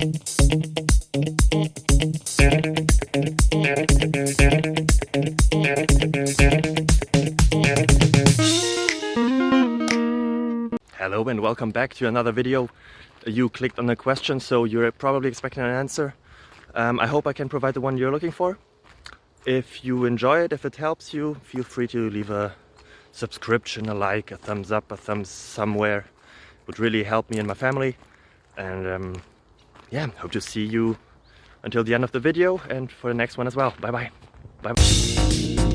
Hello and welcome back to another video. You clicked on a question, so you're probably expecting an answer. I hope I can provide the one you're looking for. If you enjoy it, if it helps you, feel free to leave a subscription, a like, a thumbs up, a thumbs somewhere. It would really help me and my family. And yeah, hope to see you until the end of the video and for the next one as well. Bye bye. Bye bye.